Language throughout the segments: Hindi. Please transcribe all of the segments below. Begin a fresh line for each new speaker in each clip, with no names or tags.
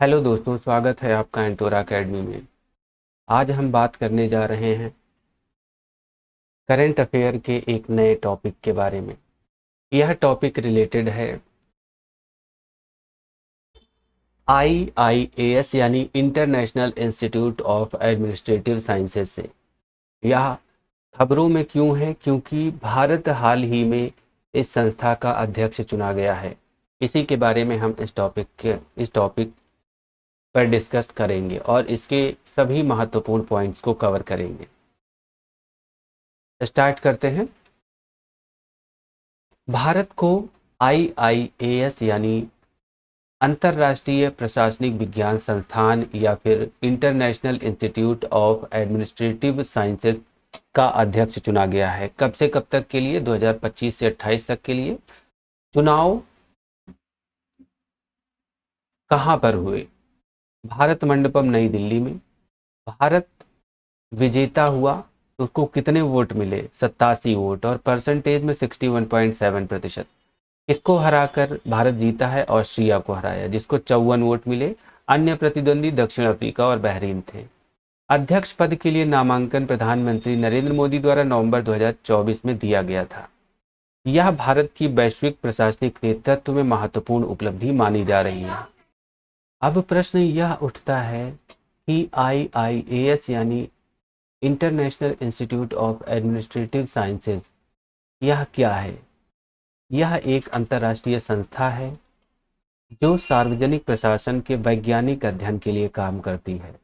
हेलो दोस्तों, स्वागत है आपका एंटोरा एकेडमी में। आज हम बात करने जा रहे हैं करंट अफेयर के एक नए टॉपिक के बारे में। यह टॉपिक रिलेटेड है IIAS यानी international institute of administrative sciences से। यह खबरों में क्यों है? क्योंकि भारत हाल ही में इस संस्था का अध्यक्ष चुना गया है। इसी के बारे में हम इस टॉपिक पर डिस्कस करेंगे और इसके सभी महत्वपूर्ण पॉइंट्स को कवर करेंगे। स्टार्ट करते हैं। भारत को IIAS यानी अंतर्राष्ट्रीय प्रशासनिक विज्ञान संस्थान या फिर international institute of administrative sciences का अध्यक्ष चुना गया है। कब से कब तक के लिए? 2025 से 28 तक के लिए। चुनाव कहाँ पर हुए? भारत मंडपम, नई दिल्ली में। भारत विजेता हुआ तो उसको कितने वोट मिले? 87 वोट, और परसेंटेज में 61.7%। इसको हराकर भारत जीता है, ऑस्ट्रिया को हराया जिसको 54 वोट मिले। अन्य प्रतिद्वंदी दक्षिण अफ्रीका और बहरीन थे। अध्यक्ष पद के लिए नामांकन प्रधानमंत्री नरेंद्र मोदी द्वारा नवंबर 2024 में दिया गया था। यह भारत की वैश्विक प्रशासनिक नेतृत्व में महत्वपूर्ण उपलब्धि मानी जा रही है। अब प्रश्न यह उठता है कि IIAS यानी international institute of administrative sciences यह क्या है? यह एक अंतर्राष्ट्रीय संस्था है जो सार्वजनिक प्रशासन के वैज्ञानिक अध्ययन के लिए काम करती है।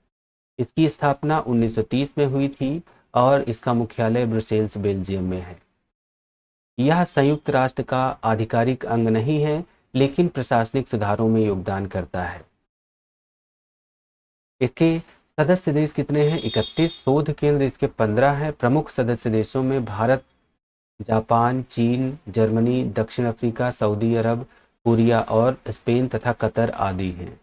इसकी स्थापना 1930 में हुई थी और इसका मुख्यालय ब्रुसेल्स, बेल्जियम में है। यह संयुक्त राष्ट्र का आधिकारिक अंग नहीं है, लेकिन प्रशासनिक सुधारों में योगदान करता है। इसके सदस्य देश कितने हैं? 31। शोध केंद्र इसके 15 हैं। प्रमुख सदस्य देशों में भारत, जापान, चीन, जर्मनी, दक्षिण अफ्रीका, सऊदी अरब, कोरिया और स्पेन तथा कतर आदि हैं।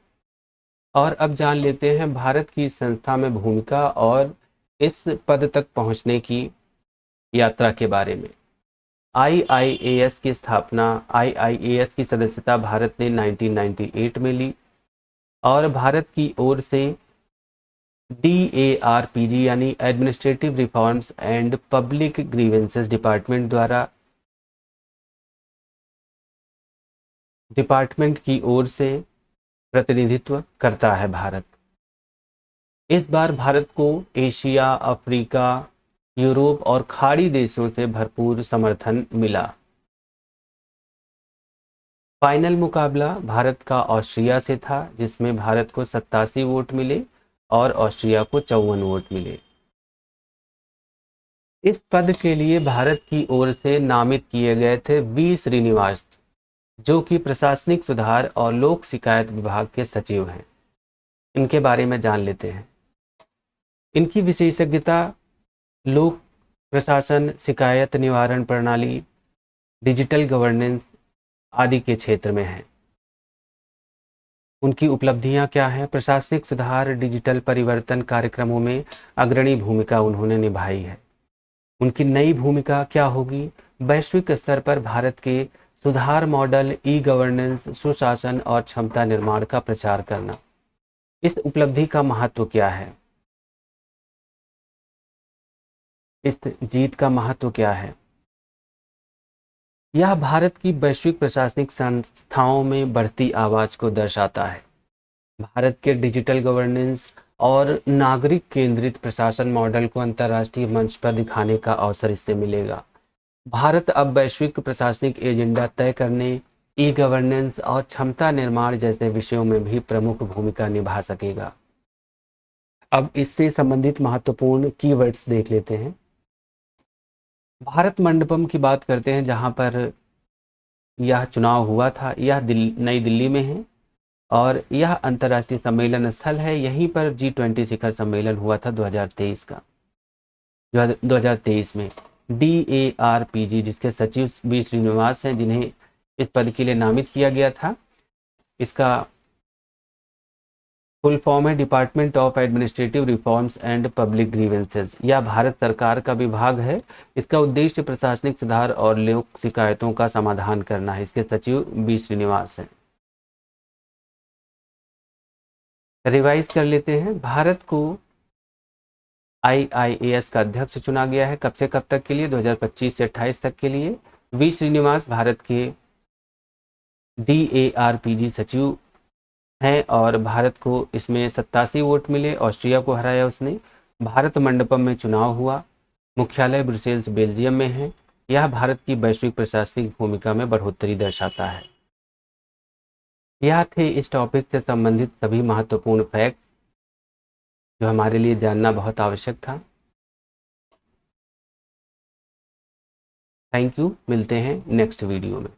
और अब जान लेते हैं भारत की इस संस्था में भूमिका और इस पद तक पहुंचने की यात्रा के बारे में। IIAS की सदस्यता भारत ने 1998 में ली और भारत की ओर से DARPG यानी administrative reforms and public grievances department की ओर से प्रतिनिधित्व करता है भारत। इस बार भारत को एशिया, अफ्रीका, यूरोप और खाड़ी देशों से भरपूर समर्थन मिला। फाइनल मुकाबला भारत का ऑस्ट्रिया से था, जिसमें भारत को 87 वोट मिले और ऑस्ट्रिया को 54 वोट मिले। इस पद के लिए भारत की ओर से नामित किए गए थे वी श्रीनिवास, जो कि प्रशासनिक सुधार और लोक शिकायत विभाग के सचिव हैं। इनके बारे में जान लेते हैं। इनकी विशेषज्ञता लोक प्रशासन, शिकायत निवारण प्रणाली, डिजिटल गवर्नेंस आदि के क्षेत्र में है। उनकी उपलब्धियां क्या हैं? प्रशासनिक सुधार, डिजिटल परिवर्तन कार्यक्रमों में अग्रणी भूमिका उन्होंने निभाई है। उनकी नई भूमिका क्या होगी? वैश्विक स्तर पर भारत के सुधार मॉडल, ई गवर्नेंस, सुशासन और क्षमता निर्माण का प्रचार करना। इस उपलब्धि का महत्व क्या है? इस जीत का महत्व क्या है? यह भारत की वैश्विक प्रशासनिक संस्थाओं में बढ़ती आवाज को दर्शाता है। भारत के डिजिटल गवर्नेंस और नागरिक केंद्रित प्रशासन मॉडल को अंतर्राष्ट्रीय मंच पर दिखाने का अवसर इससे मिलेगा। भारत अब वैश्विक प्रशासनिक एजेंडा तय करने, ई गवर्नेंस और क्षमता निर्माण जैसे विषयों में भी प्रमुख भूमिका निभा सकेगा। अब इससे संबंधित महत्वपूर्ण कीवर्ड्स देख लेते हैं। भारत मंडपम की बात करते हैं, जहां पर यह चुनाव हुआ था। यह नई दिल्ली में है और यह अंतर्राष्ट्रीय सम्मेलन स्थल है। यहीं पर G20 शिखर सम्मेलन हुआ था 2023 का, 2023 में। DARPG जिसके सचिव वी श्रीनिवास हैं, जिन्हें इस पद के लिए नामित किया गया था। इसका फुल फॉर्म है department of administrative reforms and public grievances. यह भारत सरकार का विभाग है। इसका उद्देश्य प्रशासनिक सुधार और लोक शिकायतों का समाधान करना है। इसके सचिव वी श्रीनिवास हैं। रिवाइज कर लेते हैं। भारत को IIAS का अध्यक्ष चुना गया है। कब से कब तक के लिए? 2025 से 28 तक के लिए। वी श्रीनिवास भारत के DARPG सचिव हैं और भारत को इसमें 87 वोट मिले। ऑस्ट्रिया को हराया उसने। भारत मंडपम में चुनाव हुआ। मुख्यालय ब्रुसेल्स बेल्जियम में है। यह भारत की वैश्विक प्रशासनिक भूमिका में बढ़ोतरी दर्शाता है। यह थे इस टॉपिक से संबंधित सभी महत्वपूर्ण फैक्ट्स जो हमारे लिए जानना बहुत आवश्यक था। Thank you. मिलते हैं नेक्स्ट वीडियो में।